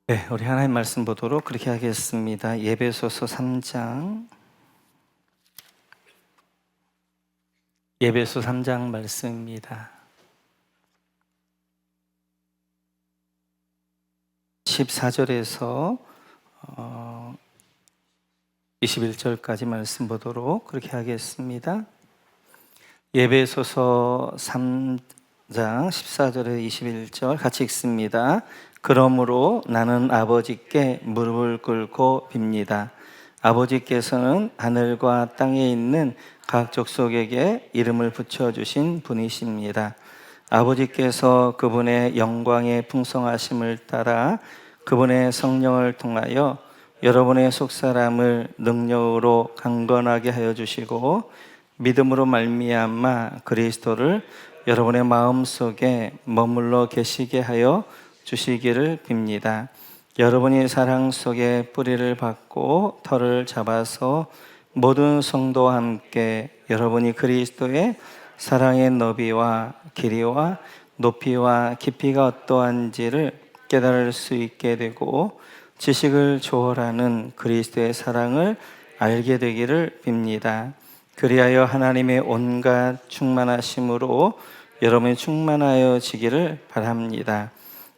네, 우리 하나님 말씀 보도록 그렇게 하겠습니다. 예배소서 3장, 예배소 3장 말씀입니다. 14절에서 21절까지 말씀 보도록 그렇게 하겠습니다. 예배소서 3장 14절에 21절 같이 읽습니다. 그러므로 나는 아버지께 무릎을 꿇고 빕니다. 아버지께서는 하늘과 땅에 있는 각 족속에게 이름을 붙여주신 분이십니다. 아버지께서 그분의 영광의 풍성하심을 따라 그분의 성령을 통하여 여러분의 속사람을 능력으로 강건하게 하여 주시고 믿음으로 말미암아 그리스도를 여러분의 마음속에 머물러 계시게 하여 주시기를 빕니다. 여러분이 사랑 속에 뿌리를 받고 털을 잡아서 모든 성도와 함께 여러분이 그리스도의 사랑의 너비와 길이와 높이와 깊이가 어떠한지를 깨달을 수 있게 되고 지식을 초월하는 그리스도의 사랑을 알게 되기를 빕니다. 그리하여 하나님의 온갖 충만하심으로 여러분이 충만하여 지기를 바랍니다.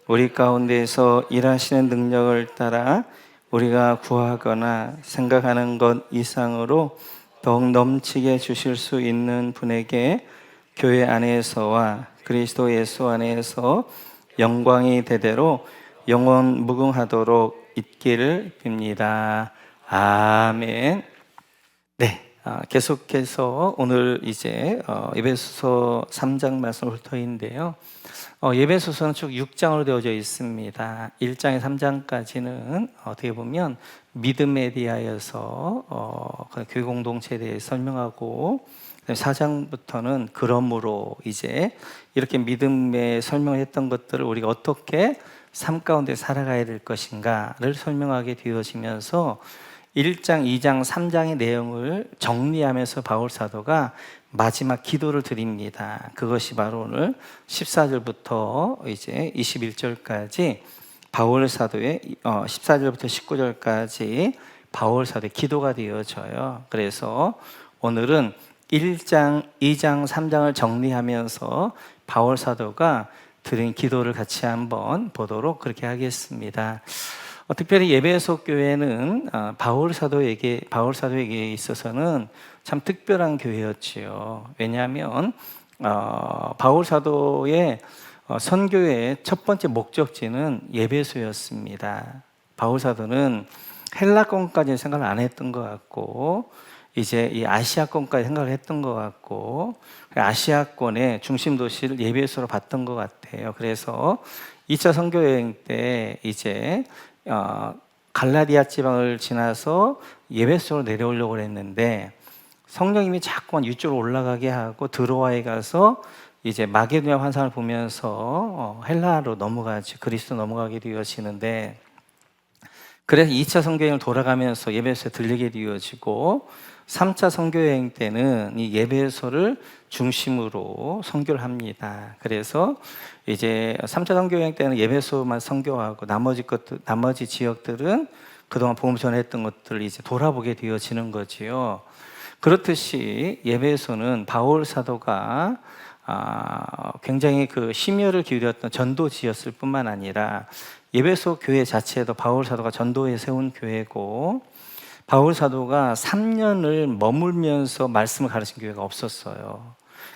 우리 가운데에서 일하시는 능력을 따라 우리가 구하거나 생각하는 것 이상으로 더욱 넘치게 주실 수 있는 분에게 교회 안에서와 그리스도 예수 안에서 영광이 대대로 영원 무궁하도록 있기를 빕니다. 아멘. 네, 계속해서 오늘 이제 에베소서 3장 말씀을 볼 터인데요. 예배소서는 쭉 6장으로 되어져 있습니다. 1장에 3장까지는 어떻게 보면 믿음에 대하여서 교회 공동체에 대해 설명하고 4장부터는 그러므로 이제 이렇게 믿음에 설명했던 것들을 우리가 어떻게 삶 가운데 살아가야 될 것인가를 설명하게 되어지면서 1장, 2장, 3장의 내용을 정리하면서 바울 사도가 마지막 기도를 드립니다. 그것이 바로 오늘 14절부터 이제 21절까지 바울 사도의 14절부터 19절까지 바울 사도의 기도가 되어져요. 그래서 오늘은 1장, 2장, 3장을 정리하면서 바울 사도가 드린 기도를 같이 한번 보도록 그렇게 하겠습니다. 특별히 예배소 교회는 바울 사도에게 있어서는 참 특별한 교회였지요. 왜냐하면 바울 사도의 선교의 첫 번째 목적지는 예배소였습니다. 바울 사도는 헬라권까지 생각을 안 했던 것 같고 이제 이 아시아권까지 생각을 했던 것 같고 아시아권의 중심 도시를 예배소로 봤던 것 같아요. 그래서 2차 선교 여행 때 이제 갈라디아 지방을 지나서 예배소로 내려오려고 했는데 성령님이 자꾸만 위쪽으로 올라가게 하고 드로아에 가서 이제 마게도냐 환상을 보면서 헬라로 넘어가지 그리스도 넘어가게 되어지는데 그래서 2차 선교여행을 돌아가면서 예배소에 들리게 되어지고 3차 선교여행 때는 이 예배소를 중심으로 선교를 합니다. 그래서 이제 3차 선교여행 때는 예배소만 선교하고 나머지 지역들은 그동안 복음 전했던 것들을 이제 돌아보게 되어지는 거지요. 그렇듯이 예배소는 바울 사도가 굉장히 그 심혈을 기울였던 전도지였을 뿐만 아니라 예배소 교회 자체도 바울 사도가 전도에 세운 교회고 바울 사도가 3년을 머물면서 말씀을 가르친 교회가 없었어요.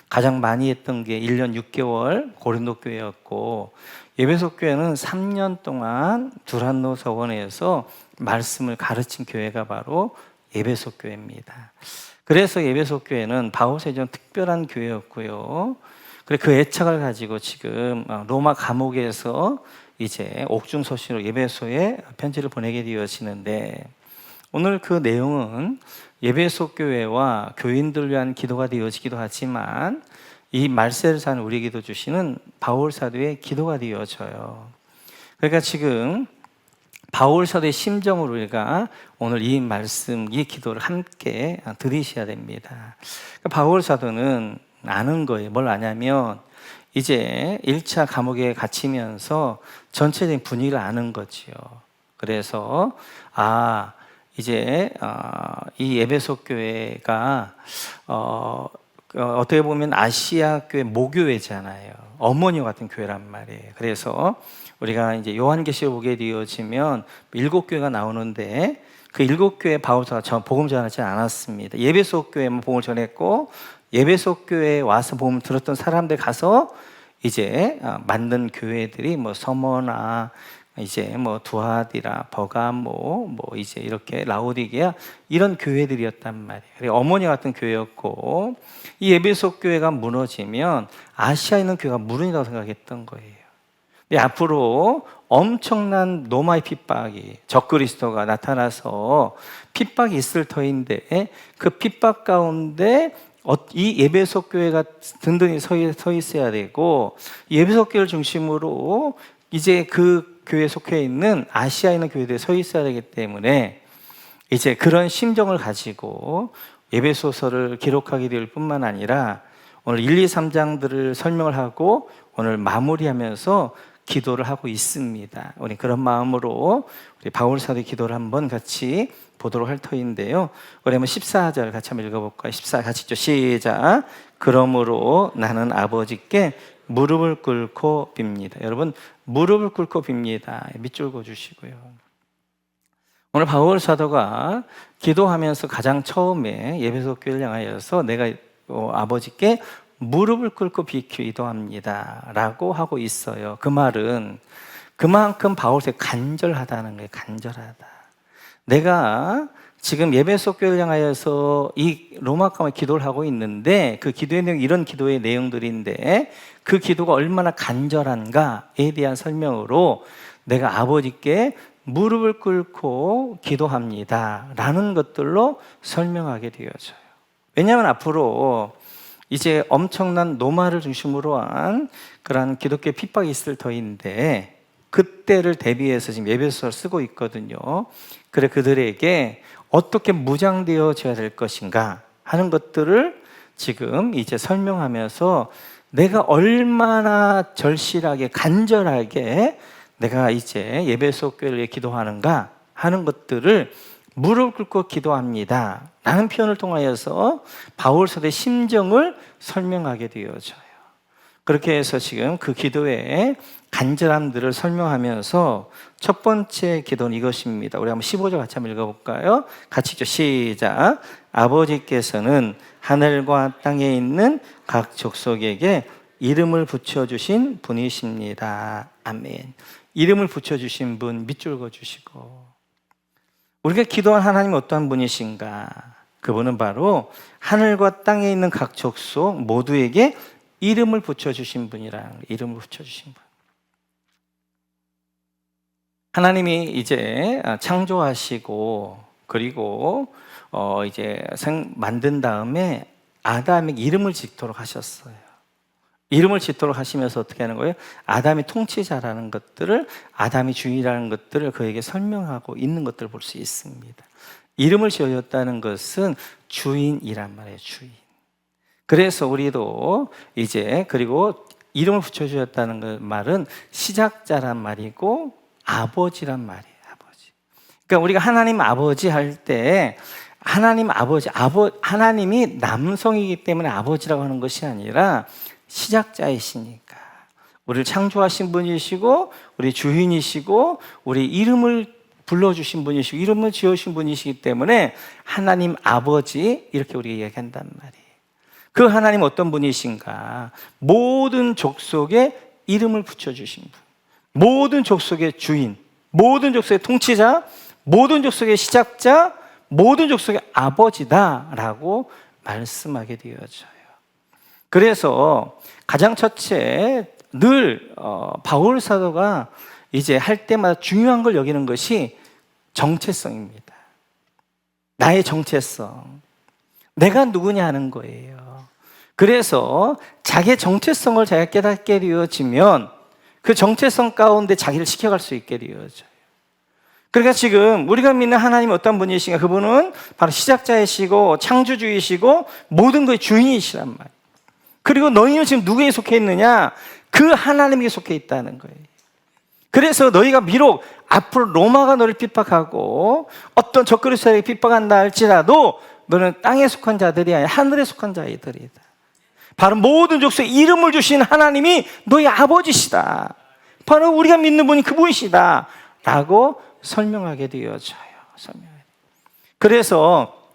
가장 많이 했던 게 1년 6개월 고린도 교회였고 예배소 교회는 3년 동안 두란노 서원에서 말씀을 가르친 교회가 바로 예배소 교회입니다. 그래서 예배소 교회는 바울 사도의 특별한 교회였고요. 그래 그 애착을 가지고 지금 로마 감옥에서 이제 옥중서신으로 예배소에 편지를 보내게 되어지는데 오늘 그 내용은 예배소 교회와 교인들을 위한 기도가 되어지기도 하지만 이 말세를 사는 우리에게도 주시는 바울 사도의 기도가 되어져요. 그러니까 지금 바울 사도의 심정으로 우리가 오늘 이 말씀, 이 기도를 함께 들으셔야 됩니다. 그러니까 바울 사도는 아는 거예요. 뭘 아냐면 이제 1차 감옥에 갇히면서 전체적인 분위기를 아는 거지요. 그래서 이제 이 에베소 교회가 어떻게 보면 아시아 교회 모교회잖아요. 어머니와 같은 교회란 말이에요. 그래서 우리가 이제 요한계시록 보게 되어지면 7교회가 나오는데 그 7교회 바울사가 복음 전하지 않았습니다. 예배소 교회만 복음을 전했고, 예배소 교회에 와서 복음을 들었던 사람들 가서 이제 만든 교회들이 뭐 서머나 이제 뭐 두아디라, 버가모, 뭐 이제 이렇게 라오디게아 이런 교회들이었단 말이에요. 어머니 같은 교회였고, 이 에베소 교회가 무너지면 아시아에 있는 교회가 무너진다고 생각했던 거예요. 근데 앞으로 엄청난 로마의 pit박이, 적그리스도가 나타나서 pit박이 있을 터인데, 그 pit박 가운데 이 에베소 교회가 든든히 서 있어야 되고, 이 에베소 교회를 중심으로 이제 그 교회에 속해 있는 아시아에 있는 교회들이 서 있어야 되기 때문에 이제 그런 심정을 가지고 에베소서를 기록하게 될 뿐만 아니라 오늘 1, 2, 3장들을 설명을 하고 오늘 마무리하면서 기도를 하고 있습니다. 우리 그런 마음으로 우리 바울 사도의 기도를 한번 같이 보도록 할 터인데요. 우리 한번 14절 같이 한번 읽어볼까요? 14 같이 읽죠. 시작. 그러므로 나는 아버지께 무릎을 꿇고 빕니다. 여러분, 무릎을 꿇고 빕니다. 밑줄 그어주시고요. 오늘 바울 사도가 기도하면서 가장 처음에 에베소 교회를 향하여서 내가 아버지께 무릎을 꿇고 기도합니다 라고 하고 있어요. 그 말은 그만큼 바울 사도가 간절하다는 거예요. 간절하다. 내가 지금 에베소 교회를 향하여서 이 로마 가운데 기도를 하고 있는데, 그 기도의 내용, 이런 기도의 내용들인데 그 기도가 얼마나 간절한가에 대한 설명으로 내가 아버지께 무릎을 꿇고 기도합니다 라는 것들로 설명하게 되어져요. 왜냐하면 앞으로 이제 엄청난 로마를 중심으로 한 그런 기독교의 핍박이 있을 터인데, 그때를 대비해서 지금 에베소서를 쓰고 있거든요. 그래 그들에게 어떻게 무장되어져야 될 것인가 하는 것들을 지금 이제 설명하면서 내가 얼마나 절실하게 간절하게 내가 이제 에베소 교회를 위해 기도하는가 하는 것들을 무릎 꿇고 기도합니다 라는 표현을 통하여서 바울 사도의 심정을 설명하게 되어져요. 그렇게 해서 지금 그 기도의 간절함들을 설명하면서 첫 번째 기도는 이것입니다. 우리 한번 15절 같이 한번 읽어볼까요? 같이 읽죠. 시작. 아버지께서는 하늘과 땅에 있는 각 족속에게 이름을 붙여주신 분이십니다. 아멘. 이름을 붙여주신 분 밑줄 그어주시고, 우리가 기도한 하나님은 어떠한 분이신가? 그분은 바로 하늘과 땅에 있는 각 족속 모두에게 이름을 붙여주신 분이라는 거예요. 이름을 붙여주신 분. 하나님이 이제 창조하시고 그리고 이제 만든 다음에 아담에게 이름을 짓도록 하셨어요. 이름을 짓도록 하시면서 어떻게 하는 거예요? 아담이 통치자라는 것들을, 아담이 주인이라는 것들을 그에게 설명하고 있는 것들을 볼 수 있습니다. 이름을 지어줬다는 것은 주인이란 말이에요. 주인. 그래서 우리도 이제 그리고 이름을 붙여주셨다는 말은 시작자란 말이고 아버지란 말이에요. 아버지. 그러니까 우리가 하나님 아버지 할 때 하나님 아버지, 하나님이 남성이기 때문에 아버지라고 하는 것이 아니라 시작자이시니까, 우리를 창조하신 분이시고 우리 주인이시고 우리 이름을 불러주신 분이시고 이름을 지어주신 분이시기 때문에 하나님 아버지 이렇게 우리가 얘기한단 말이에요. 그 하나님 어떤 분이신가? 모든 족속에 이름을 붙여주신 분, 모든 족속의 주인, 모든 족속의 통치자, 모든 족속의 시작자, 모든 족속의 아버지다라고 말씀하게 되어져요. 그래서 가장 첫째 늘 바울 사도가 이제 할 때마다 중요한 걸 여기는 것이 정체성입니다. 나의 정체성, 내가 누구냐 하는 거예요. 그래서 자기의 정체성을 자기가 깨닫게 되어지면 그 정체성 가운데 자기를 지켜갈 수 있게 되어져요. 그러니까 지금 우리가 믿는 하나님이 어떤 분이신가? 그분은 바로 시작자이시고 창조주이시고 모든 것의 주인이시란 말이에요. 그리고 너희는 지금 누구에 속해 있느냐? 그 하나님에게 속해 있다는 거예요. 그래서 너희가 비록 앞으로 로마가 너를 핍박하고 어떤 적그리스도에게 핍박한다 할지라도 너는 땅에 속한 자들이 아니라 하늘에 속한 자들이다. 바로 모든 족속에 이름을 주신 하나님이 너희 아버지시다. 바로 우리가 믿는 분이 그분이시다 라고 설명하게 되어져요. 그래서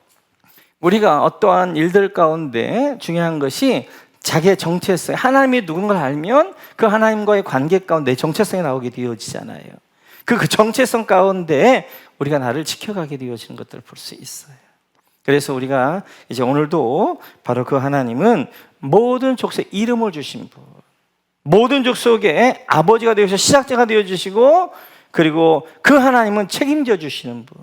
우리가 어떠한 일들 가운데 중요한 것이 자기의 정체성, 하나님이 누군가를 알면 그 하나님과의 관계 가운데 정체성이 나오게 되어지잖아요. 그 정체성 가운데 우리가 나를 지켜가게 되어지는 것들을 볼 수 있어요. 그래서 우리가 이제 오늘도 바로 그 하나님은 모든 족속에 이름을 주신 분, 모든 족속의 아버지가 되어서 시작자가 되어주시고, 그리고 그 하나님은 책임져 주시는 분.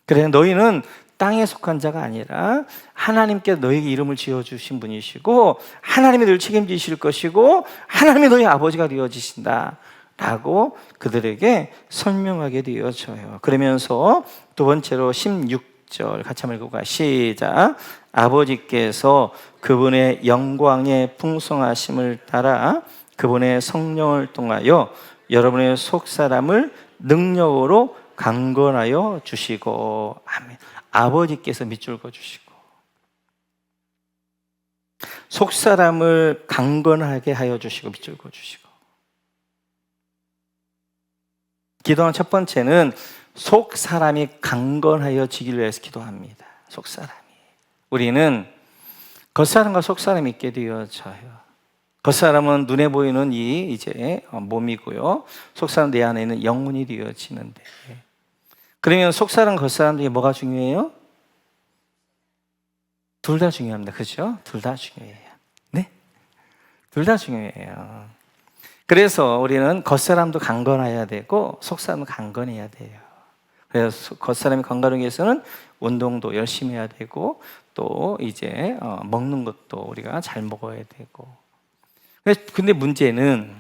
그래서 너희는 땅에 속한 자가 아니라 하나님께서 너에게 이름을 지어주신 분이시고 하나님이 널 책임지실 것이고 하나님이 너희 아버지가 되어지신다 라고 그들에게 설명하게 되어져요. 그러면서 두 번째로 16절 같이 한번 읽어볼까요? 시작. 아버지께서 그분의 영광의 풍성하심을 따라 그분의 성령을 통하여 여러분의 속사람을 능력으로 강건하여 주시고. 아멘. 아버지께서 밑줄 그어주시고 속사람을 강건하게 하여 주시고 밑줄 그어주시고. 기도하는 첫 번째는 속사람이 강건하여지기를 위해서 기도합니다. 속사람이. 우리는 겉사람과 속사람이 있게 되어져요. 겉사람은 눈에 보이는 이 이제 몸이고요. 속사람 내 안에 있는 영혼이 되어지는데, 그러면 속사람 겉사람 중에 뭐가 중요해요? 둘 다 중요합니다. 그렇죠? 둘 다 중요해요. 네? 둘 다 중요해요. 그래서 우리는 겉사람도 강건해야 되고 속사람도 강건해야 돼요. 그래서 겉사람이 건강하기 위해서는 운동도 열심히 해야 되고 또 이제 먹는 것도 우리가 잘 먹어야 되고. 근데 문제는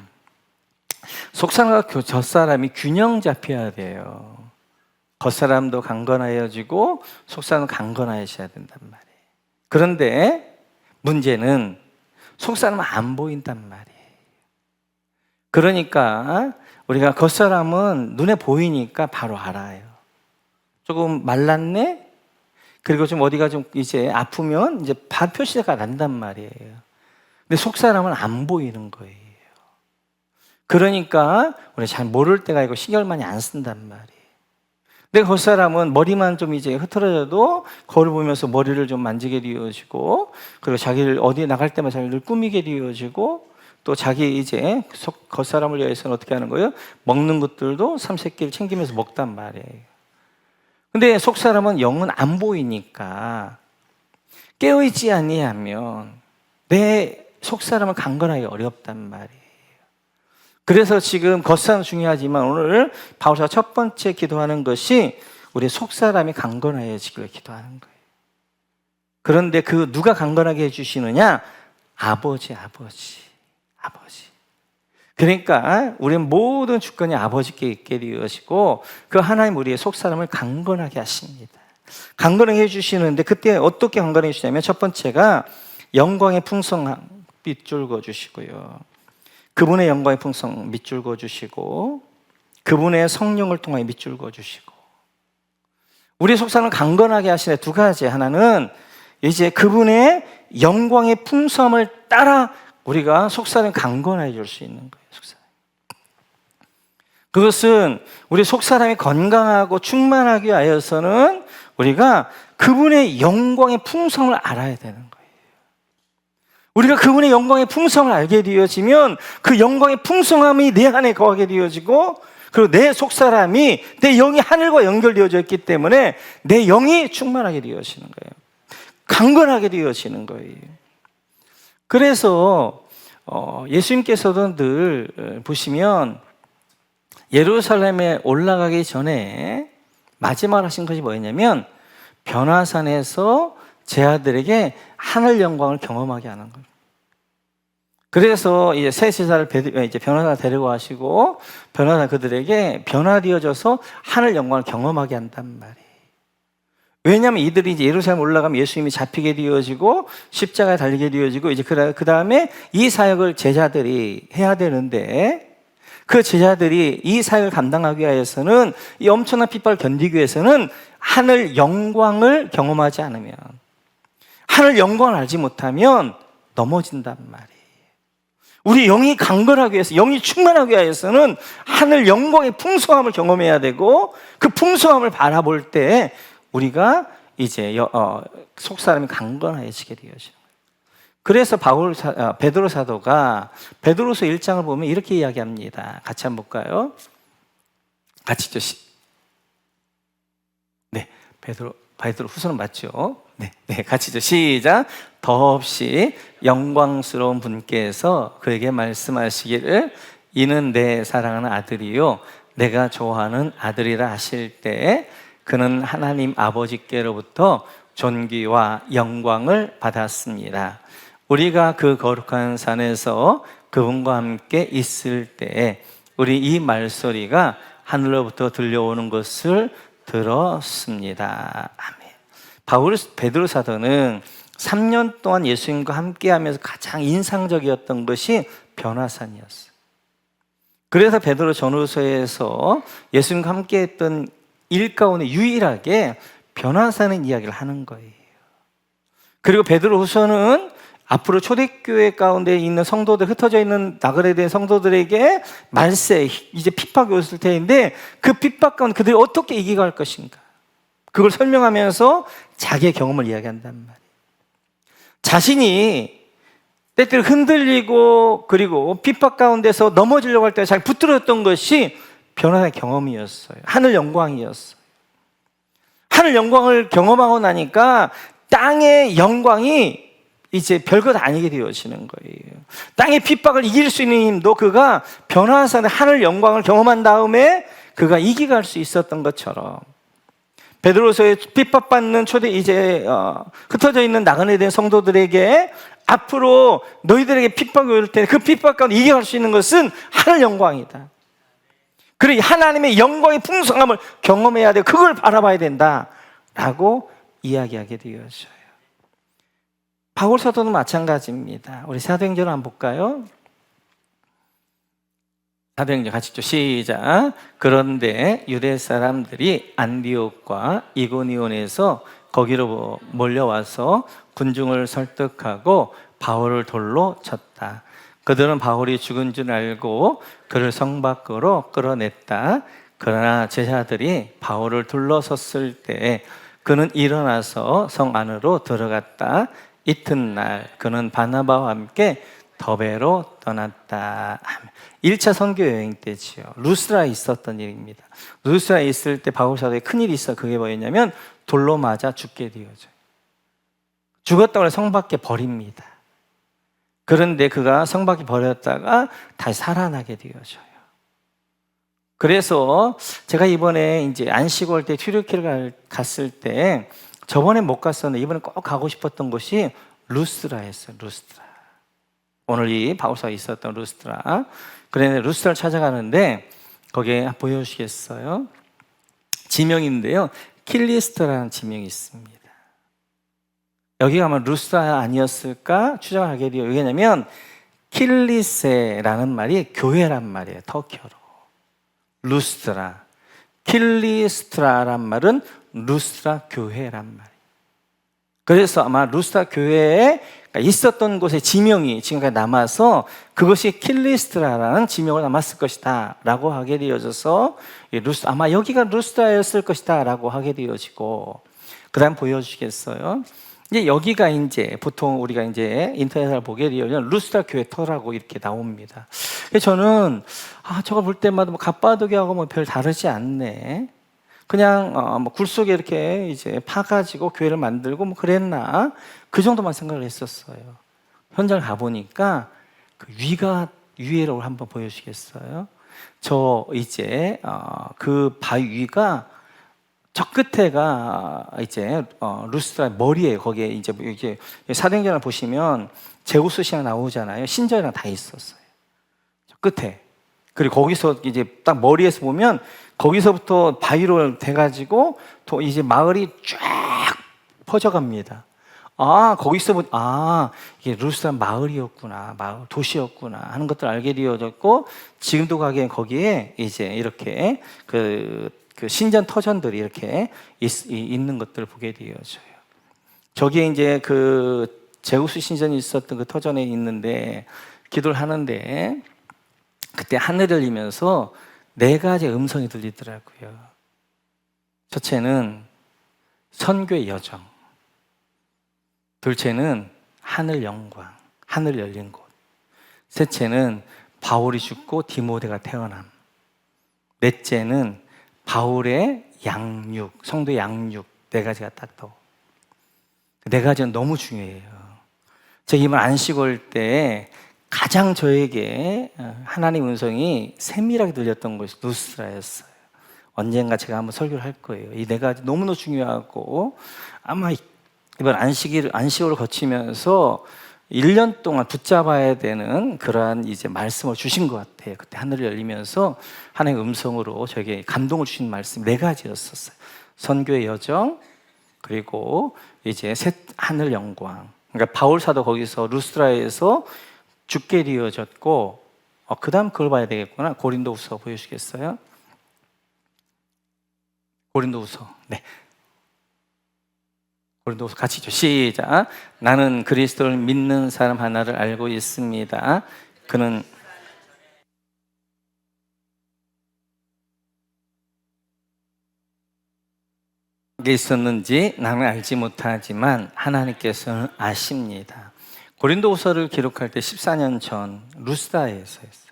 속사람과 겉사람이 균형 잡혀야 돼요. 겉사람도 강건하여지고 속사람도 강건하여져야 된단 말이에요. 그런데 문제는 속사람은 안 보인단 말이에요. 그러니까 우리가 겉사람은 눈에 보이니까 바로 알아요. 조금 말랐네? 그리고 좀 어디가 좀 이제 아프면 이제 발 표시가 난단 말이에요. 근데 속사람은 안 보이는 거예요. 그러니까 우리 잘 모를 때가 있고 신경을 많이 안 쓴단 말이에요. 근데 겉사람은 머리만 좀 이제 흐트러져도 거울 보면서 머리를 좀 만지게 되어지고, 그리고 자기를 어디에 나갈 때마다 자기를 꾸미게 되어지고, 또 자기 이제 겉사람을 위해서는 어떻게 하는 거예요? 먹는 것들도 삼세끼를 챙기면서 먹단 말이에요. 근데 속사람은 영은 안 보이니까 깨어있지 아니하면 내 속사람을 강건하기 어렵단 말이에요. 그래서 지금 겉사람 중요하지만 오늘 바울사가 첫 번째 기도하는 것이 우리 속사람이 강건하여지기를 기도하는 거예요. 그런데 그 누가 강건하게 해주시느냐? 아버지. 그러니까 우리는 모든 주권이 아버지께 있게 되어지고 그 하나님 우리의 속사람을 강건하게 하십니다. 강건하게 해주시는데 그때 어떻게 강건하게 해주시냐면 첫 번째가 영광의 풍성함 밑줄 그어주시고요. 그분의 영광의 풍성 밑줄 그어주시고 그분의 성령을 통하여 밑줄 그어주시고. 우리 속사람을 강건하게 하시는 두 가지. 하나는 이제 그분의 영광의 풍성함을 따라 우리가 속사람을 강건하게 줄 수 있는 거예요. 속사람. 그것은 우리 속사람이 건강하고 충만하게 하여서는 우리가 그분의 영광의 풍성을 알아야 되는 거예요. 우리가 그분의 영광의 풍성을 알게 되어지면 그 영광의 풍성함이 내 안에 거하게 되어지고, 그리고 내 속사람이 내 영이 하늘과 연결되어져 있기 때문에 내 영이 충만하게 되어지는 거예요. 강건하게 되어지는 거예요. 그래서 예수님께서도 늘 보시면 예루살렘에 올라가기 전에 마지막으로 하신 것이 뭐였냐면 변화산에서 제 아들에게 하늘 영광을 경험하게 하는 거예요. 그래서 이제 새 제자를 이제 변화사 데리고 가시고 변화사 그들에게 변화되어져서 하늘 영광을 경험하게 한단 말이에요. 왜냐하면 이들이 이제 예루살렘 올라가면 예수님이 잡히게 되어지고 십자가에 달리게 되어지고 이제 그 다음에 이 사역을 제자들이 해야 되는데, 그 제자들이 이 사역을 감당하기 위해서는, 이 엄청난 핍박을 견디기 위해서는 하늘 영광을 경험하지 않으면, 하늘 영광을 알지 못하면 넘어진단 말이에요. 우리 영이 강건하기 위해서, 영이 충만하기 위해서는 하늘 영광의 풍성함을 경험해야 되고, 그 풍성함을 바라볼 때 우리가 이제 속 사람이 강건해지게 되어지는 거예요. 그래서 베드로 사도가 베드로서 1장을 보면 이렇게 이야기합니다. 같이 한번 볼까요? 같이 네, 베드로 후서는 맞죠? 네, 같이죠. 시작. 더없이 영광스러운 분께서 그에게 말씀하시기를 이는 내 사랑하는 아들이요 내가 좋아하는 아들이라 하실 때 그는 하나님 아버지께로부터 존귀와 영광을 받았습니다. 우리가 그 거룩한 산에서 그분과 함께 있을 때 우리 이 말소리가 하늘로부터 들려오는 것을 들었습니다. 아멘. 베드로 사도는 3년 동안 예수님과 함께하면서 가장 인상적이었던 것이 변화산이었어요. 그래서 베드로 전후서에서 예수님과 함께했던 일 가운데 유일하게 변화산의 이야기를 하는 거예요. 그리고 베드로 후서는 앞으로 초대교회 가운데 있는 성도들, 흩어져 있는 나그네에 대한 성도들에게 말세, 이제 핍박이 왔을 때인데 그 핍박 가운데 그들이 어떻게 이겨갈 것인가, 그걸 설명하면서 자기의 경험을 이야기한단 말이에요. 자신이 때때로 흔들리고 그리고 핍박 가운데서 넘어지려고 할 때 잘 붙들었던 것이 변화의 경험이었어요. 하늘 영광이었어요. 하늘 영광을 경험하고 나니까 땅의 영광이 이제 별것 아니게 되어지는 거예요. 땅의 핍박을 이길 수 있는 힘도 그가 변화산의 하늘 영광을 경험한 다음에 그가 이겨갈 수 있었던 것처럼, 베드로서의 핍박받는 흩어져 있는 나그네에 대한 성도들에게 앞으로 너희들에게 핍박이 올 때 그 핍박 가운데 이겨갈 수 있는 것은 하늘 영광이다. 그리고 하나님의 영광의 풍성함을 경험해야 돼. 그걸 바라봐야 된다라고 이야기하게 되어져요. 바울 사도는 마찬가지입니다. 우리 사도행전을 한번 볼까요? 사도행전 같이 좀 시작. 그런데 유대 사람들이 안디옥과 이고니온에서 거기로 몰려와서 군중을 설득하고 바울을 돌로 쳤다. 그들은 바울이 죽은 줄 알고 그를 성 밖으로 끌어냈다. 그러나 제자들이 바울을 둘러섰을 때 그는 일어나서 성 안으로 들어갔다. 이튿날 그는 바나바와 함께 더베로 떠났다. 1차 선교 여행 때지요. 루스라에 있었던 일입니다. 루스라에 있을 때 바울 사도에 큰일이 있어. 그게 뭐였냐면 돌로 맞아 죽게 되어져요. 죽었다고 해서 성 밖에 버립니다. 그런데 그가 성 밖에 버렸다가 다시 살아나게 되어져요. 그래서 제가 이번에 이제 안식월 때 튀르키를 갔을 때, 저번에 못 갔었는데 이번에 꼭 가고 싶었던 곳이 루스트라였어요. 루스트라. 오늘 이 바울사가 있었던 루스트라. 그런데 루스트라를 찾아가는데 거기에 보여주시겠어요? 지명인데요, 킬리스트라는 지명이 있습니다. 여기가 아마 루스트라 아니었을까 추정을 하게 돼요. 왜냐하면 킬리세라는 말이 교회란 말이에요. 터키어로. 루스트라, 킬리스트라란 말은 루스트라 교회란 말이에요. 그래서 아마 루스트라 교회에 있었던 곳의 지명이 지금까지 남아서 그것이 킬리스트라라는 지명을 남았을 것이다 라고 하게 되어져서 아마 여기가 루스트라였을 것이다 라고 하게 되어지고, 그 다음 보여주시겠어요? 이제 여기가 이제 보통 우리가 이제 인터넷을 보게 되면 루스트라 교회 터라고 이렇게 나옵니다. 저는 저거 볼 때마다 뭐 갑바도교하고 뭐 별 다르지 않네. 그냥 뭐 굴 속에 이렇게 이제 파가지고 교회를 만들고 뭐 그랬나, 그 정도만 생각을 했었어요. 현장을 가보니까 그 위에를 한번 보여주시겠어요? 저 이제 그 바위 위가 저 끝에가 이제 루스트라 머리에, 거기에 이제 사도행전을 보시면 제우스 신앙 나오잖아요. 신전이랑 다 있었어요. 저 끝에. 그리고 거기서 이제 딱 머리에서 보면 거기서부터 바이럴 돼가지고 또 이제 마을이 쫙 퍼져갑니다. 이게 루스라 마을이었구나, 도시였구나 하는 것들 알게 되어졌고, 지금도 거기에 이제 이렇게 그 신전 터전들이 이렇게 있는 것들을 보게 되어져요. 저기에 이제 그 제우스 신전이 있었던 그 터전에 있는데, 기도를 하는데 그때 하늘을 열리면서 4가지 음성이 들리더라고요. 첫째는 선교의 여정, 둘째는 하늘 영광, 하늘 열린 곳, 셋째는 바울이 죽고 디모데가 태어남, 넷째는 바울의 양육, 성도 양육. 4가지가 딱 떠. 4가지는 너무 중요해요. 제가 이번 안식 올 때 가장 저에게 하나님 음성이 세밀하게 들렸던 것이 루스라였어요. 언젠가 제가 한번 설교를 할 거예요. 이 4가지 너무너무 중요하고, 아마 이번 안식을 거치면서 1년 동안 붙잡아야 되는 그러한 이제 말씀을 주신 것 같아요. 그때 하늘이 열리면서 하나님의 음성으로 저에게 감동을 주신 말씀 4가지였었어요. 선교의 여정, 그리고 이제 하늘 영광. 그러니까 바울 사도 거기서 루스트라에서 죽게 되어졌고, 그 다음 그걸 봐야 되겠구나. 고린도후서 보여주시겠어요? 고린도후서. 네. 고린도후서 같이 죠. 시작. 나는 그리스도를 믿는 사람 하나를 알고 있습니다. 그는 게 있었는지 나는 알지 못하지만 하나님께서는 아십니다. 고린도후서를 기록할 때 14년 전 루스라에서 했어요.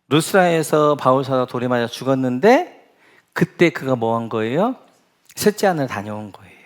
루스라에서 바울 사도가 돌에 맞아 죽었는데, 그때 그가 뭐 한 거예요? 셋째 하늘 다녀온 거예요.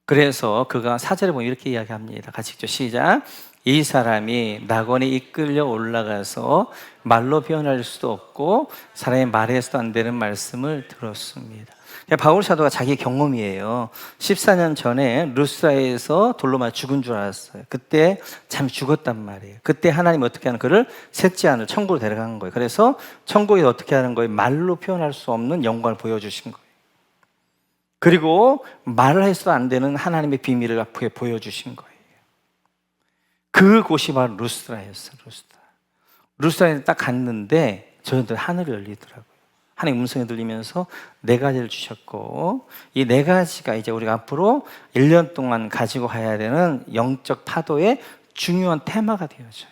그래서 그가 4절에 보면 이렇게 이야기합니다. 같이 읽죠. 시작. 이 사람이 낙원에 이끌려 올라가서 말로 표현할 수도 없고 사람의 말해서도 안 되는 말씀을 들었습니다. 바울 사도가 자기 경험이에요. 14년 전에 루스라에서 돌로 맞아 죽은 줄 알았어요. 그때 잠이 죽었단 말이에요. 그때 하나님 어떻게 하는, 그를 셋째 하늘 천국으로 데려간 거예요. 그래서 천국에 어떻게 하는 거예요? 말로 표현할 수 없는 영광을 보여주신 거예요. 그리고 말을 해서도 안 되는 하나님의 비밀을 앞에 보여주신 거예요. 그곳이 바로 루스라였어요. 루스라에 딱 갔는데 저희들 하늘이 열리더라고요. 하나님 음성이 들리면서 4가지를 주셨고, 이 4가지가 이제 우리가 앞으로 1년 동안 가지고 가야 되는 영적 파도의 중요한 테마가 되어져요.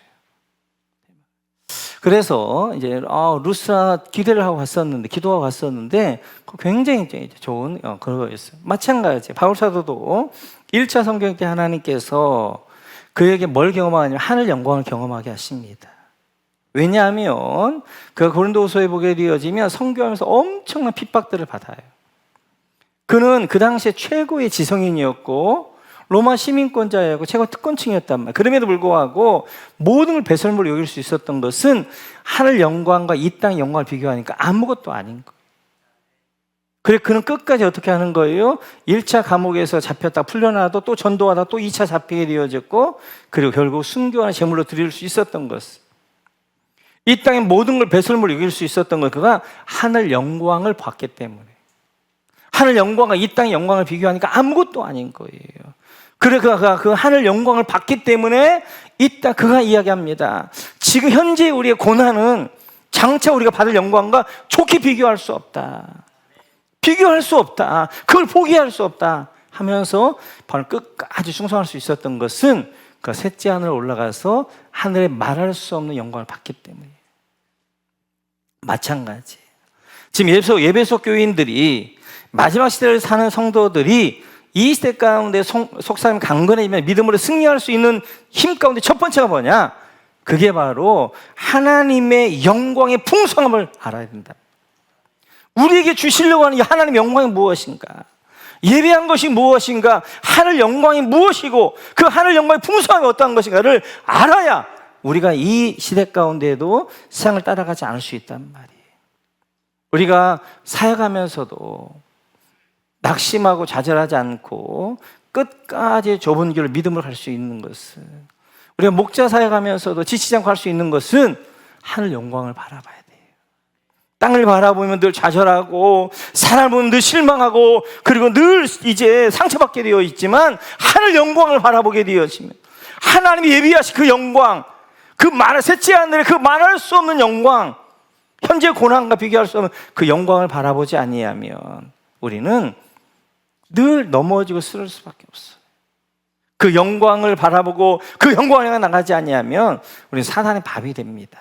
그래서 이제 루스라 기도하고 갔었는데 굉장히 좋은 그런 거였어요. 마찬가지 바울 사도도 1차 성경 때 하나님께서 그에게 뭘 경험하냐면 하늘 영광을 경험하게 하십니다. 왜냐하면 그 고린도후서에 보게 되어지면 선교하면서 엄청난 핍박들을 받아요. 그는 그 당시에 최고의 지성인이었고 로마 시민권자였고 최고 특권층이었단 말이에요. 그럼에도 불구하고 모든 걸 배설물로 여길 수 있었던 것은 하늘 영광과 이 땅의 영광을 비교하니까 아무것도 아닌 거예요. 그래서 그는 끝까지 어떻게 하는 거예요? 1차 감옥에서 잡혔다 풀려나도 또 전도하다 또 2차 잡히게 되어졌고, 그리고 결국 순교하는 제물로 드릴 수 있었던 것은, 이 땅의 모든 걸 배설물로 여길 수 있었던 것, 그가 하늘 영광을 봤기 때문에. 하늘 영광과 이 땅의 영광을 비교하니까 아무것도 아닌 거예요. 그래 그가 그 하늘 영광을 봤기 때문에 그가 이야기합니다. 지금 현재 우리의 고난은 장차 우리가 받을 영광과 좋게 비교할 수 없다. 비교할 수 없다. 그걸 포기할 수 없다 하면서 바로 끝까지 충성할 수 있었던 것은 그 셋째 하늘에 올라가서 하늘에 말할 수 없는 영광을 받기 때문이에요. 마찬가지. 지금 예배소 교인들이 마지막 시대를 사는 성도들이 이 시대 가운데 속삭임 강건해지면 믿음으로 승리할 수 있는 힘 가운데 첫 번째가 뭐냐? 그게 바로 하나님의 영광의 풍성함을 알아야 된다. 우리에게 주시려고 하는 이 하나님의 영광이 무엇인가? 예배한 것이 무엇인가? 하늘 영광이 무엇이고 그 하늘 영광의 풍성함이 어떠한 것인가를 알아야 우리가 이 시대 가운데에도 세상을 따라가지 않을 수 있단 말이에요. 우리가 사역하면서도 낙심하고 좌절하지 않고 끝까지 좁은 길을 믿음으로 갈 수 있는 것은, 우리가 목자 사역하면서도 지치지 않고 할 수 있는 것은 하늘 영광을 바라봐야 돼요. 땅을 바라보면 늘 좌절하고 사람을 보면 늘 실망하고 그리고 늘 이제 상처받게 되어 있지만 하늘 영광을 바라보게 되어지면 하나님이 예비하신 그 영광, 그 셋째 하늘의 그 말할 수 없는 영광, 현재 고난과 비교할 수 없는 그 영광을 바라보지 아니하면 우리는 늘 넘어지고 쓰러질 수밖에 없어요. 그 영광을 바라보고 그 영광을 향해 나가지 아니하면 우리는 사단의 밥이 됩니다.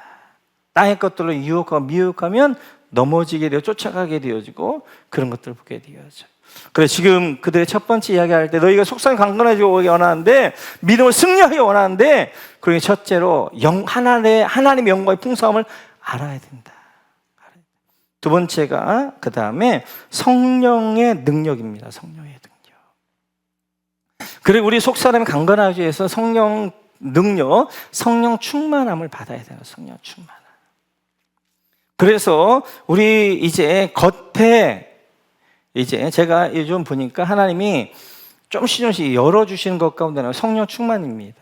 땅의 것들로 유혹하고 미혹하면 넘어지게 되어 쫓아가게 되어지고 그런 것들을 보게 되어져요. 그래서 지금 그들의 첫 번째 이야기할 때 너희가 속상히 강건해지기 원하는데 믿음을 승리하기 원하는데 그러니 첫째로 하나님의 영광의 풍성함을 알아야 된다. 두 번째가 그 다음에 성령의 능력입니다. 성령의 능력. 그리고 우리 속사람이 강건하기 위해서 성령 능력, 성령 충만함을 받아야 돼요. 성령 충만함. 그래서 우리 이제 겉에 이제 제가 요즘 보니까 하나님이 조금씩 열어주시는 것 가운데는 성령 충만입니다.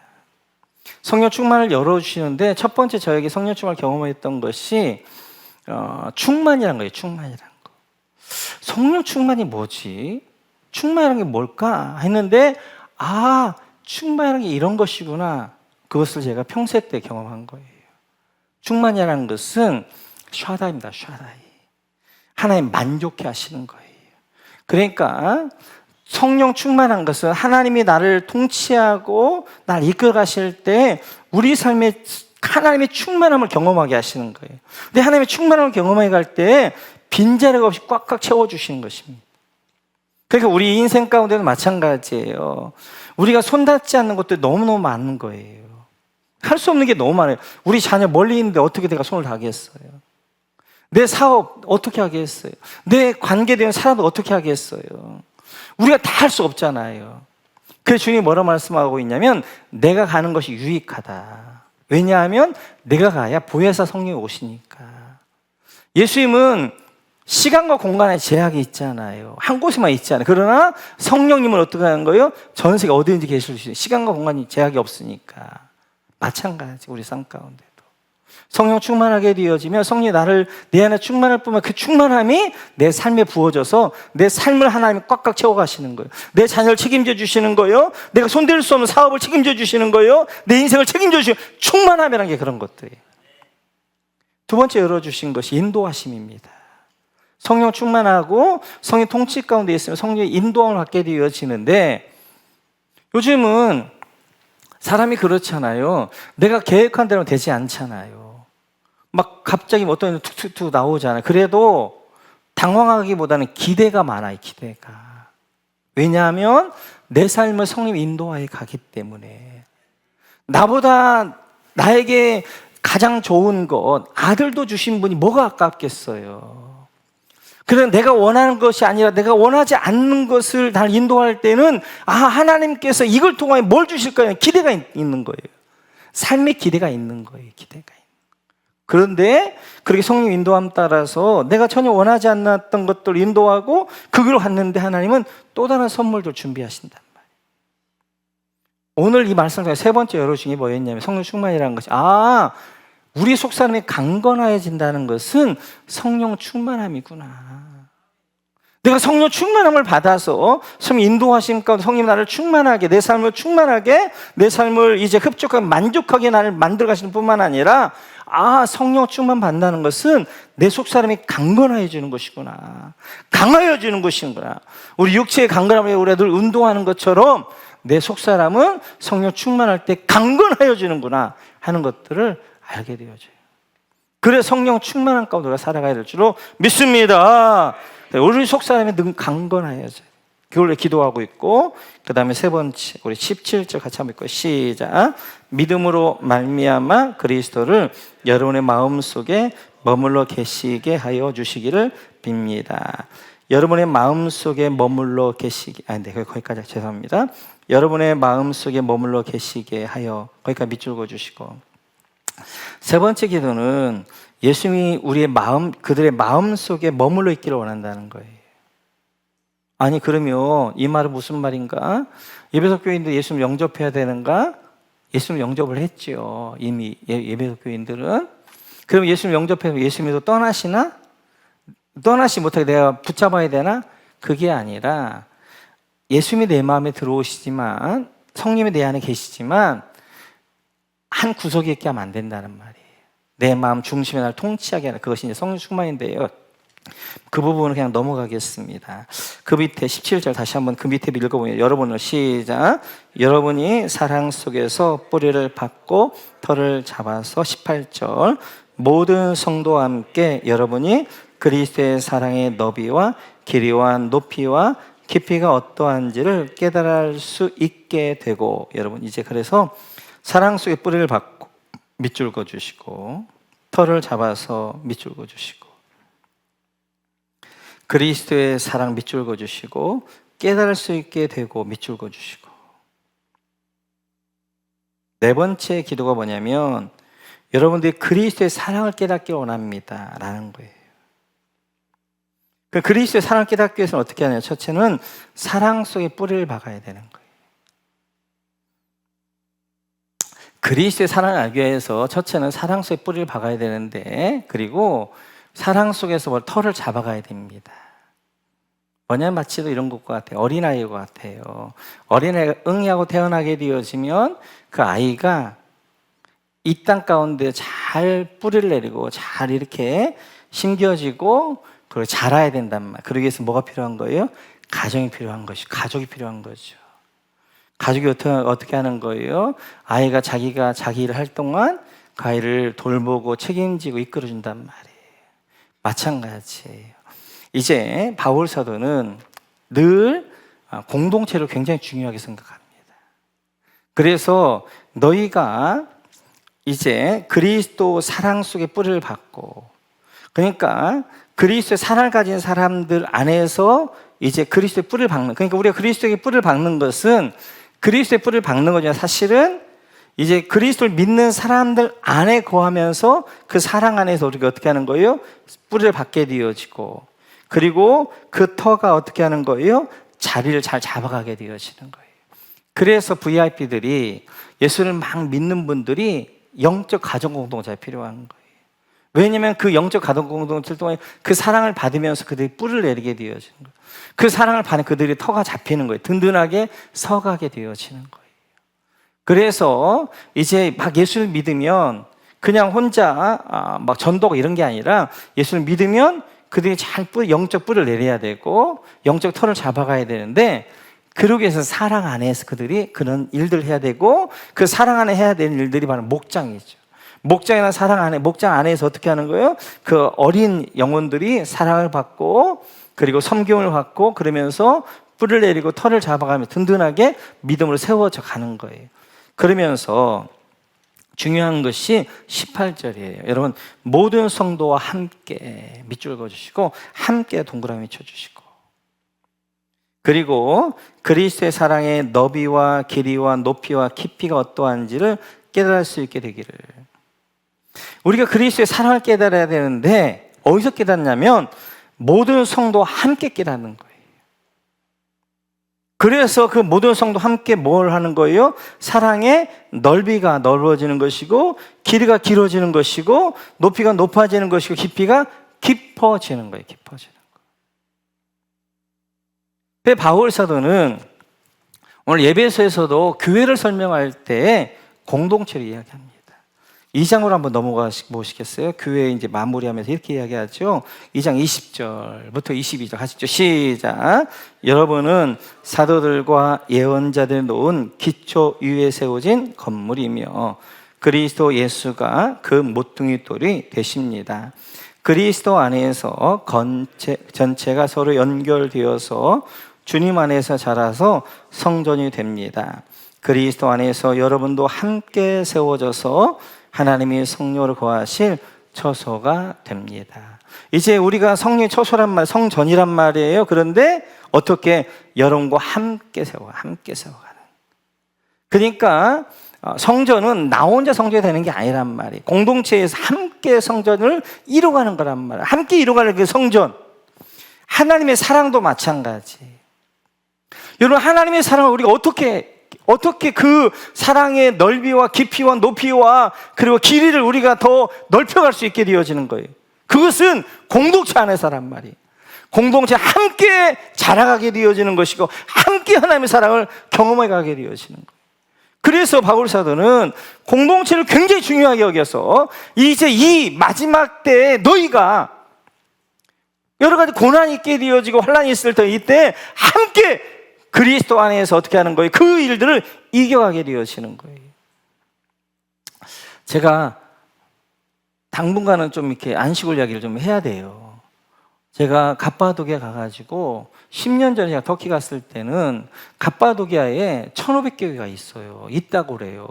성령 충만을 열어주시는데 첫 번째 저에게 성령 충만을 경험했던 것이 충만이라는 거예요. 충만이라는 거. 성령 충만이 뭐지? 충만이라는 게 뭘까? 했는데 충만이라는 게 이런 것이구나. 그것을 제가 평생 때 경험한 거예요. 충만이라는 것은 샤다입니다. 샤다이. 하나님 만족해 하시는 거예요. 그러니까 성령 충만한 것은 하나님이 나를 통치하고 나를 이끌어 가실 때 우리 삶에 하나님의 충만함을 경험하게 하시는 거예요. 근데 하나님의 충만함을 경험하게 갈 때 빈자리가 없이 꽉꽉 채워주시는 것입니다. 그러니까 우리 인생 가운데는 마찬가지예요. 우리가 손닿지 않는 것들이 너무너무 많은 거예요. 할 수 없는 게 너무 많아요. 우리 자녀 멀리 있는데 어떻게 내가 손을 다하겠어요? 내 사업 어떻게 하겠어요? 내 관계되는 사람도 어떻게 하겠어요? 우리가 다 할 수 없잖아요. 그래서 주님이 뭐라 말씀하고 있냐면 내가 가는 것이 유익하다. 왜냐하면 내가 가야 보혜사 성령이 오시니까. 예수님은 시간과 공간에 제약이 있잖아요. 한 곳에만 있잖아요. 그러나 성령님은 어떻게 하는 거예요? 전 세계 어디든지 계실 수 있어요. 시간과 공간이 제약이 없으니까. 마찬가지 우리 삶 가운데도 성령 충만하게 되어지면 성령이 내 안에 충만할 뿐만 그 충만함이 내 삶에 부어져서 내 삶을 하나님이 꽉꽉 채워가시는 거예요. 내 자녀를 책임져 주시는 거예요. 내가 손댈 수 없는 사업을 책임져 주시는 거예요. 내 인생을 책임져 주시는 충만함이라는 게 그런 것들이에요. 두 번째 열어주신 것이 인도하심입니다. 성령 충만하고 성령 통치 가운데 있으면 성령의 인도함을 받게 되어지는데 요즘은 사람이 그렇잖아요. 내가 계획한 대로 되지 않잖아요. 막 갑자기 어떤 일이 툭툭툭 나오잖아요. 그래도 당황하기보다는 기대가 많아요. 기대가. 왜냐하면 내 삶을 성령이 인도하여 가기 때문에 나보다 나에게 가장 좋은 것 아들도 주신 분이 뭐가 아깝겠어요. 그래서 내가 원하는 것이 아니라 내가 원하지 않는 것을 날 인도할 때는 하나님께서 이걸 통하여 뭘 주실까요? 기대가 있는 거예요. 삶의 기대가 있는 거예요. 기대가 있는 거예요. 그런데 그렇게 성령 인도함 따라서 내가 전혀 원하지 않았던 것들을 인도하고 그걸 갔는데 하나님은 또 다른 선물도 준비하신단 말이에요. 오늘 이 말씀 중에 세 번째 열어주신 게 뭐였냐면 성령 충만이라는 것이 우리 속사람이 강건해진다는 것은 성령 충만함이구나. 내가 성령 충만함을 받아서 성령 인도하심 가운데 성령 나를 충만하게 내 삶을 충만하게 내 삶을 이제 흡족하게 만족하게 나를 만들어 가시는 뿐만 아니라 성령 충만 받는다는 것은 내 속사람이 강건해지는 것이구나. 강하여지는 것이구나. 우리 육체의 강건함을 우리가 늘 운동하는 것처럼 내 속사람은 성령 충만할 때 강건해지는구나 하는 것들을 알게 되어져요. 그래 성령 충만한 가운데 우리가 살아가야 될 줄로 믿습니다. 우리 속사람이 늘 강건하여져요. 그걸로 기도하고 있고 그 다음에 세 번째 우리 17절 같이 한번 읽고 시작. 믿음으로 말미암아 그리스도를 여러분의 마음속에 머물러 계시게 하여 주시기를 빕니다. 여러분의 마음속에 머물러 계시게 거기까지 죄송합니다. 여러분의 마음속에 머물러 계시게 하여 거기까지 밑줄 그어주시고 세 번째 기도는 예수님이 우리의 그들의 마음 속에 머물러 있기를 원한다는 거예요. 그러면 이 말은 무슨 말인가? 예배석 교인들 예수님 영접해야 되는가? 예수님 영접을 했죠. 이미 예배석 교인들은. 그럼 예수님 영접해서 예수님도 떠나시나? 떠나시 못하게 내가 붙잡아야 되나? 그게 아니라 예수님이 내 마음에 들어오시지만, 성령이 내 안에 계시지만 한 구석에 있게 하면 안 된다는 말이에요. 내 마음 중심에 날 통치하게 하는, 그것이 이제 성령 충만인데요. 그 부분을 그냥 넘어가겠습니다. 그 밑에 17절 다시 한번 그 밑에 읽어보면, 여러분은 시작. 여러분이 사랑 속에서 뿌리를 받고 털을 잡아서 18절. 모든 성도와 함께 여러분이 그리스도의 사랑의 너비와 길이와 높이와 깊이가 어떠한지를 깨달을 수 있게 되고, 여러분 이제 그래서 사랑 속에 뿌리를 받고 밑줄 그어주시고, 털을 잡아서 밑줄 그어주시고, 그리스도의 사랑 밑줄 그어주시고, 깨달을 수 있게 되고 밑줄 그어주시고. 네 번째 기도가 뭐냐면, 여러분들이 그리스도의 사랑을 깨닫기 원합니다 라는 거예요. 그 그리스도의 사랑을 깨닫기 위해서는 어떻게 하냐? 첫째는 사랑 속에 뿌리를 박아야 되는 거예요. 그리스도의 사랑을 알기 위해서 첫째는 사랑 속에 뿌리를 박아야 되는데, 그리고 사랑 속에서 털을 잡아가야 됩니다. 뭐냐면 마치도 이런 것과 같아요. 어린아이와 같아요. 어린아이가 응애하고 태어나게 되어지면 그 아이가 이 땅 가운데 잘 뿌리를 내리고 잘 이렇게 심겨지고 그걸 자라야 된단 말이에요. 그러기 위해서 뭐가 필요한 거예요? 가정이 필요한 것이고, 가족이 필요한 거죠. 가족이 어떻게 하는 거예요? 아이가 자기가 자기 일을 할 동안 그 아이를 돌보고 책임지고 이끌어준단 말이에요. 마찬가지예요. 이제 바울 사도는 늘 공동체를 굉장히 중요하게 생각합니다. 그래서 너희가 이제 그리스도 사랑 속에 뿌리를 받고, 그러니까 그리스도의 사랑을 가진 사람들 안에서 이제 그리스도의 뿌리를 박는, 그러니까 우리가 그리스도의 뿌리를 박는 것은, 그리스도의 뿌리를 박는 거냐, 사실은 이제 그리스도를 믿는 사람들 안에 거하면서 그 사랑 안에서 우리가 어떻게 하는 거예요? 뿌리를 박게 되어지고, 그리고 그 터가 어떻게 하는 거예요? 자리를 잘 잡아가게 되어지는 거예요. 그래서 VIP들이, 예수를 막 믿는 분들이 영적 가정 공동체가 필요한 거예요. 왜냐하면 그 영적 가정 공동체 동안에 그 사랑을 받으면서 그들이 뿌리를 내리게 되어지는 거예요. 그 사랑을 받는 그들이 터가 잡히는 거예요. 든든하게 서가게 되어지는 거예요. 그래서 이제 막 예수를 믿으면 그냥 혼자 막 전도가 이런 게 아니라, 예수를 믿으면 그들이 잘 영적 뿌리를 내려야 되고 영적 터를 잡아가야 되는데, 그러기 위해서 사랑 안에서 그들이 그런 일들을 해야 되고, 그 사랑 안에 해야 되는 일들이 바로 목장이죠. 목장이나 사랑 안에, 목장 안에서 어떻게 하는 거예요? 그 어린 영혼들이 사랑을 받고, 그리고 섬김을 받고, 그러면서 뿌리를 내리고 털을 잡아가며 든든하게 믿음으로 세워져 가는 거예요. 그러면서 중요한 것이 18절이에요. 여러분, 모든 성도와 함께 밑줄 그어주시고, 함께 동그라미 쳐주시고, 그리고 그리스도의 사랑의 너비와 길이와 높이와 깊이가 어떠한지를 깨달을 수 있게 되기를. 우리가 그리스도의 사랑을 깨달아야 되는데, 어디서 깨닫냐면 모든 성도와 함께 깨닫는 거예요. 그래서 그 모든 성도 함께 뭘 하는 거예요? 사랑의 넓이가 넓어지는 것이고, 길이가 길어지는 것이고, 높이가 높아지는 것이고, 깊이가 깊어지는 거예요. 깊어지는 거. 바울 사도는 오늘 예배소에서도 교회를 설명할 때 공동체를 이야기합니다. 2장으로 한번 넘어가 보시겠어요? 교회 이제 마무리하면서 이렇게 이야기하죠. 2장 20절부터 22절 하시죠. 시작. 여러분은 사도들과 예언자들 놓은 기초 위에 세워진 건물이며 그리스도 예수가 그 모퉁이 돌이 되십니다. 그리스도 안에서 전체가 서로 연결되어서 주님 안에서 자라서 성전이 됩니다. 그리스도 안에서 여러분도 함께 세워져서 하나님이 성령으로 거하실 처소가 됩니다. 이제 우리가 성령의 처소란 말, 성전이란 말이에요. 그런데 어떻게 여러분과 함께 세워가는. 그러니까 성전은 나 혼자 성전이 되는 게 아니란 말이에요. 공동체에서 함께 성전을 이루어가는 거란 말이에요. 함께 이루어가는 그 성전. 하나님의 사랑도 마찬가지. 여러분, 하나님의 사랑을 우리가 어떻게 그 사랑의 넓이와 깊이와 높이와 그리고 길이를 우리가 더 넓혀갈 수 있게 되어지는 거예요. 그것은 공동체 안에서란 말이에요. 공동체 함께 자라가게 되어지는 것이고 함께 하나님의 사랑을 경험해 가게 되어지는 거예요. 그래서 바울 사도는 공동체를 굉장히 중요하게 여겨서 이제 이 마지막 때에 너희가 여러 가지 고난이 있게 되어지고 환난이 있을 때 이때 함께 그리스도 안에서 어떻게 하는 거예요? 그 일들을 이겨가게 되어지는 거예요. 제가 당분간은 좀 이렇게 안식월 이야기를 좀 해야 돼요. 제가 갑바도기아 가가지고 10년 전에 제가 터키 갔을 때는 갑바도기아에 1,500교회가 있어요. 있다고 그래요.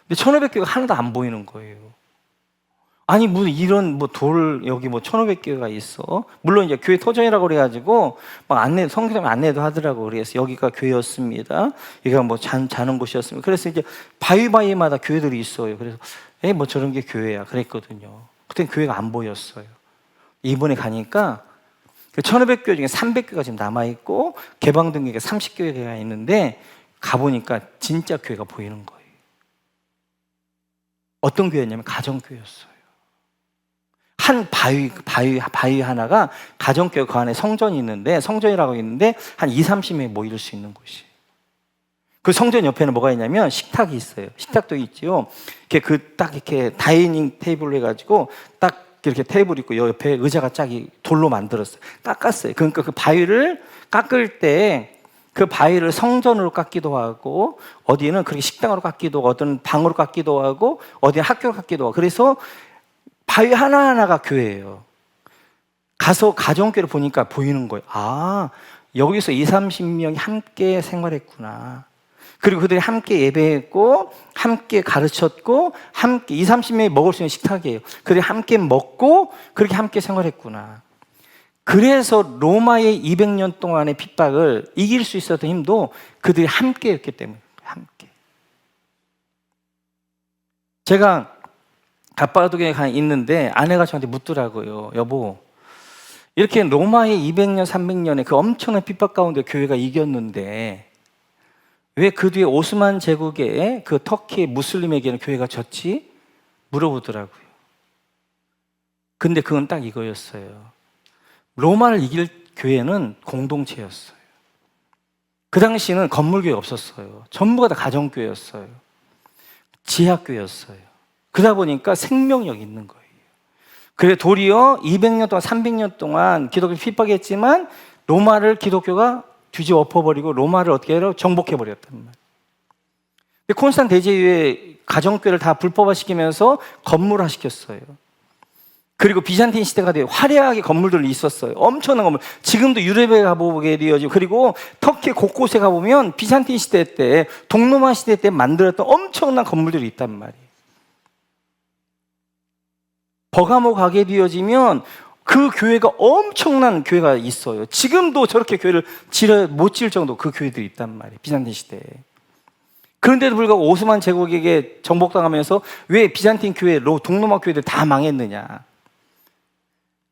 근데 1,500교회가 하나도 안 보이는 거예요. 아니 뭐 이런 뭐 돌 여기 뭐 1,500교회가 있어. 물론 이제 교회 터전이라고 그래가지고 막 안내 성경에 안내도 하더라고. 그래서 여기가 교회였습니다. 여기가 뭐 자는 곳이었습니다. 그래서 이제 바위바위마다 교회들이 있어요. 그래서 뭐 저런 게 교회야 그랬거든요. 그땐 교회가 안 보였어요. 이번에 가니까 1,500교회 중에 300교회가 지금 남아있고 개방된 교회가 30교회가 있는데 가보니까 진짜 교회가 보이는 거예요. 어떤 교회였냐면 가정교회였어요. 한 바위 하나가 가정교회 그 안에 성전이 있는데 성전이라고 있는데 한 20-30명이 모일 수 있는 곳이에요. 그 성전 옆에는 뭐가 있냐면 식탁이 있어요. 식탁도 있지요. 딱 이렇게 다이닝 테이블로 해가지고 딱 이렇게 테이블 있고 옆에 의자가 짝이 돌로 만들었어요. 깎았어요. 그러니까 그 바위를 깎을 때 그 바위를 성전으로 깎기도 하고 어디는 그렇게 식당으로 깎기도 하고 어떤 방으로 깎기도 하고 어디는 학교로 깎기도 하고 그래서 바위 하나하나가 교회예요. 가서 가정교회를 보니까 보이는 거예요. 아, 여기서 20-30명이 함께 생활했구나. 그리고 그들이 함께 예배했고 함께 가르쳤고 함께 20-30명이 먹을 수 있는 식탁이에요. 그들이 함께 먹고 그렇게 함께 생활했구나. 그래서 로마의 200년 동안의 핍박을 이길 수 있었던 힘도 그들이 함께 했기 때문에 함께. 제가 갑바도기에 있는데 아내가 저한테 묻더라고요. 여보, 이렇게 로마의 200년, 300년의 그 엄청난 핍박 가운데 교회가 이겼는데 왜 그 뒤에 오스만 제국의 그 터키 무슬림에게는 교회가 졌지? 물어보더라고요. 근데 그건 딱 이거였어요. 로마를 이길 교회는 공동체였어요. 그 당시는 건물교회 없었어요. 전부가 다 가정교회였어요. 지하교회였어요. 그러다 보니까 생명력 있는 거예요. 그래 도리어 200년 동안 300년 동안 기독교 핍박했지만 로마를 기독교가 뒤집어 엎어버리고 로마를 어떻게 해요? 정복해버렸단 말이에요. 콘스탄 대제 이후에 가정교회를 다 불법화시키면서 건물화시켰어요. 그리고 비잔틴 시대가 되어 화려하게 건물들이 있었어요. 엄청난 건물. 지금도 유럽에 가보게 되어지고 그리고 터키 곳곳에 가보면 비잔틴 시대 때 동로마 시대 때 만들었던 엄청난 건물들이 있단 말이에요. 버가모 가게 되어지면 그 교회가 엄청난 교회가 있어요. 지금도 저렇게 교회를 못 지을 정도 그 교회들이 있단 말이에요. 비잔틴 시대에. 그런데도 불구하고 오스만 제국에게 정복당하면서 왜 비잔틴 교회, 동로마 교회들 다 망했느냐?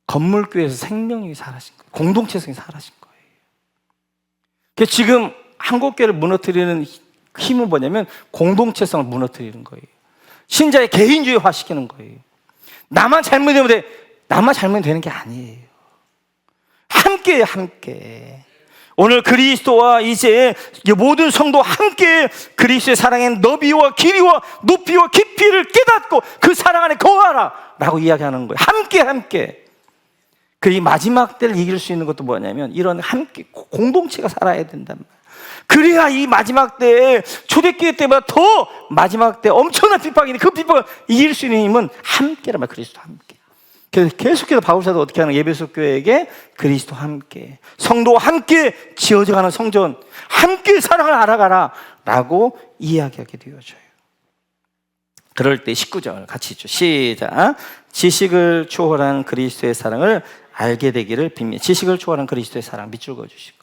건물교회에서 생명력이 사라진 거예요. 공동체성이 사라진 거예요. 그래서 지금 한국교회를 무너뜨리는 힘은 뭐냐면 공동체성을 무너뜨리는 거예요. 신자의 개인주의화 시키는 거예요. 나만 잘못되면 돼. 나만 잘못되면 되는 게 아니에요. 함께해요, 함께. 오늘 그리스도와 이제 모든 성도 함께 그리스도의 사랑의 너비와 길이와 높이와 깊이를 깨닫고 그 사랑 안에 거하라 라고 이야기하는 거예요. 함께. 그 이 마지막 때를 이길 수 있는 것도 뭐냐면 이런 함께 공동체가 살아야 된단 말이에요. 그래야 이 마지막 때에 초대교회 때보다 더 마지막 때 엄청난 핍박인데 그 핍박을 이길 수 있는 힘은 함께란 말이에요. 그리스도 함께. 그래서 계속해서 바울사도 어떻게 하는 에베소 교회에게 그리스도 함께 성도와 함께 지어져가는 성전 함께 사랑을 알아가라 라고 이야기하게 되어져요. 그럴 때 19절 같이 있죠. 시작. 지식을 초월한 그리스도의 사랑을 알게 되기를 빕니다. 지식을 초월한 그리스도의 사랑 밑줄 그어주시고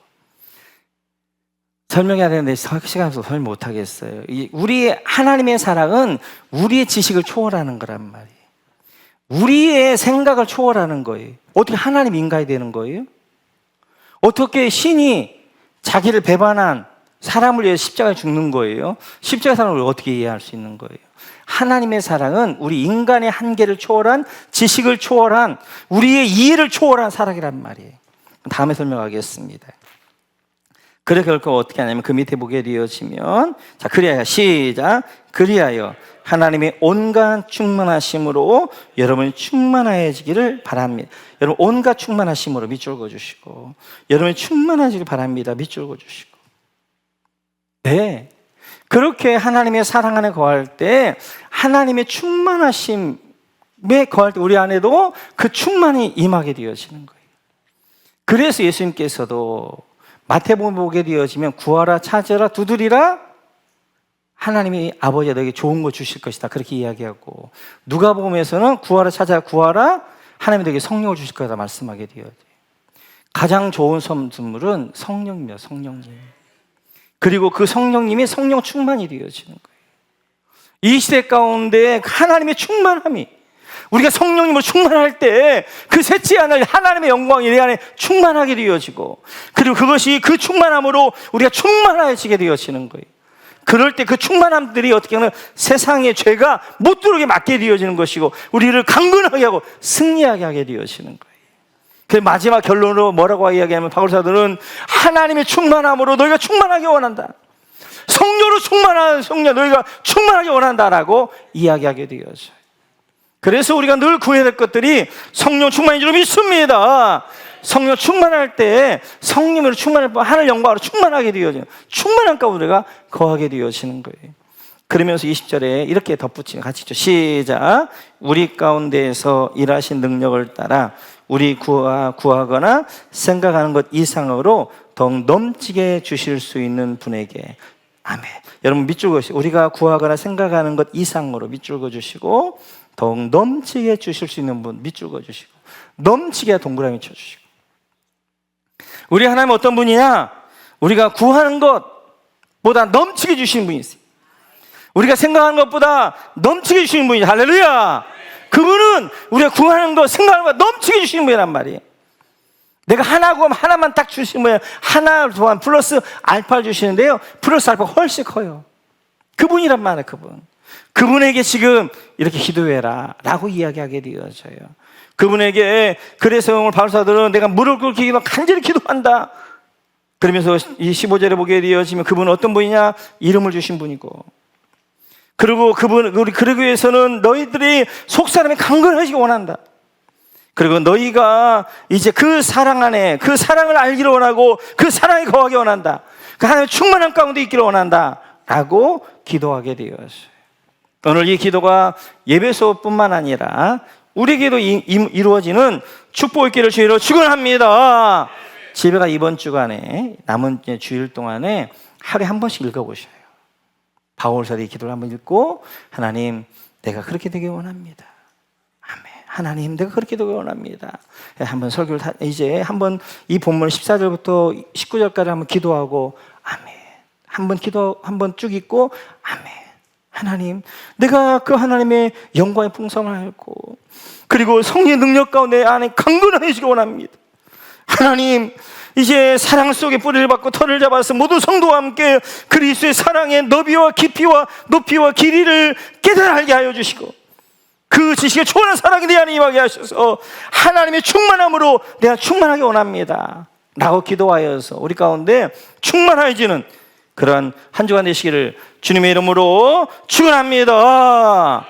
설명해야 되는데 시간 없어서 설명 못하겠어요. 우리의 하나님의 사랑은 우리의 지식을 초월하는 거란 말이에요. 우리의 생각을 초월하는 거예요. 어떻게 하나님 인간이 되는 거예요? 어떻게 신이 자기를 배반한 사람을 위해 십자가에 죽는 거예요? 십자가 사랑을 어떻게 이해할 수 있는 거예요? 하나님의 사랑은 우리 인간의 한계를 초월한, 지식을 초월한, 우리의 이해를 초월한 사랑이란 말이에요. 다음에 설명하겠습니다. 그래 결국 어떻게 하냐면 그 밑에 보게 되어지면, 자, 그리하여, 시작. 그리하여 하나님의 온갖 충만하심으로 여러분이 충만해지기를 바랍니다. 여러분 온갖 충만하심으로 밑줄 그어주시고, 여러분이 충만하시길 바랍니다. 밑줄 그어주시고. 네, 그렇게 하나님의 사랑 안에 거할 때, 하나님의 충만하심에 거할 때 우리 안에도 그 충만이 임하게 되어지는 거예요. 그래서 예수님께서도 마태복음 보게 되어지면 구하라, 찾으라, 두드리라, 하나님이 아버지가 너에게 좋은 거 주실 것이다, 그렇게 이야기하고, 누가복음에서는 구하라, 찾아라, 구하라, 하나님이 너에게 성령을 주실 거다 말씀하게 되어요. 가장 좋은 선물은 성령입니다. 성령님. 그리고 그 성령님이 성령 충만이 되어지는 거예요. 이 시대 가운데 하나님의 충만함이, 우리가 성령님으로 충만할 때 그 셋째 하늘 하나님의 영광이 내 안에 충만하게 되어지고, 그리고 그것이 그 충만함으로 우리가 충만해지게 되어지는 거예요. 그럴 때 그 충만함들이 어떻게 하면 세상의 죄가 못 들어오게 막게 되어지는 것이고, 우리를 강건하게 하고 승리하게 하게 되어지는 거예요. 그 마지막 결론으로 뭐라고 이야기하면 바울사도는 하나님의 충만함으로 너희가 충만하게 원한다, 성령으로 충만한 성령 너희가 충만하게 원한다라고 이야기하게 되어져요. 그래서 우리가 늘 구해야 될 것들이 성령 충만인 줄 믿습니다. 성령 충만할 때 성령으로 충만할 때 하늘 영광으로 충만하게 되어져요. 충만한 가운데 우리가 거하게 되어지는 거예요. 그러면서 20절에 이렇게 덧붙이면 같이 있죠. 시작. 우리 가운데에서 일하신 능력을 따라 우리 구하거나 생각하는 것 이상으로 더욱 넘치게 주실 수 있는 분에게. 아멘. 여러분 밑줄 그으시고, 우리가 구하거나 생각하는 것 이상으로 밑줄 그어주시고, 더욱 넘치게 주실 수 있는 분 밑줄 그어주시고, 넘치게 동그라미 쳐주시고. 우리 하나님 어떤 분이냐? 우리가 구하는 것보다 넘치게 주시는 분이 있어요. 우리가 생각하는 것보다 넘치게 주시는 분이죠. 할렐루야. 그분은 우리가 구하는 것, 생각하는 것 넘치게 주시는 분이란 말이에요. 내가 하나 구하면 하나만 딱 주시는 분이에요. 하나 또한 플러스 알파를 주시는데요, 플러스 알파가 훨씬 커요. 그분이란 말이에요. 그분에게 지금 이렇게 기도해라 라고 이야기하게 되어져요. 그분에게, 그래서 오늘 바울사도는 내가 무릎 꿇기 기도 간절히 기도한다 그러면서 이 15절에 보게 되어지면 그분은 어떤 분이냐? 이름을 주신 분이고, 그리고 우리 그러기 위해서는 너희들이 속사람이 강건해지기 원한다. 그리고 너희가 이제 그 사랑 안에, 그 사랑을 알기를 원하고 그 사랑에 거하기 원한다. 그 하나님의 충만한 가운데 있기를 원한다 라고 기도하게 되었어요. 오늘 이 기도가 예배소뿐만 아니라 우리에게도 이루어지는 축복의 기를 주의로 축원합니다. 집에가 이번 주간에 남은 주일 동안에 하루에 한 번씩 읽어보셔요. 바울사도의 기도를 한번 읽고, 하나님 내가 그렇게 되길 원합니다. 아멘. 하나님 내가 그렇게 되길 원합니다. 한번 설교를 이제 한번 이 본문 14절부터 19절까지 한번 기도하고, 아멘. 한번 쭉 읽고, 아멘. 하나님 내가 그 하나님의 영광의 풍성을 알고, 그리고 성령의 능력 가운데 안에 강건해지기 원합니다. 하나님 이제 사랑 속에 뿌리를 받고 털을 잡아서 모두 성도와 함께 그리스도의 사랑의 너비와 깊이와 높이와 길이를 깨달아 알게 하여 주시고, 그 지식에 초월한 사랑이 내 안에 임하게 하셔서 하나님의 충만함으로 내가 충만하게 원합니다 라고 기도하여서 우리 가운데 충만해지는 그런 한 주간 되시기를 주님의 이름으로 축원합니다.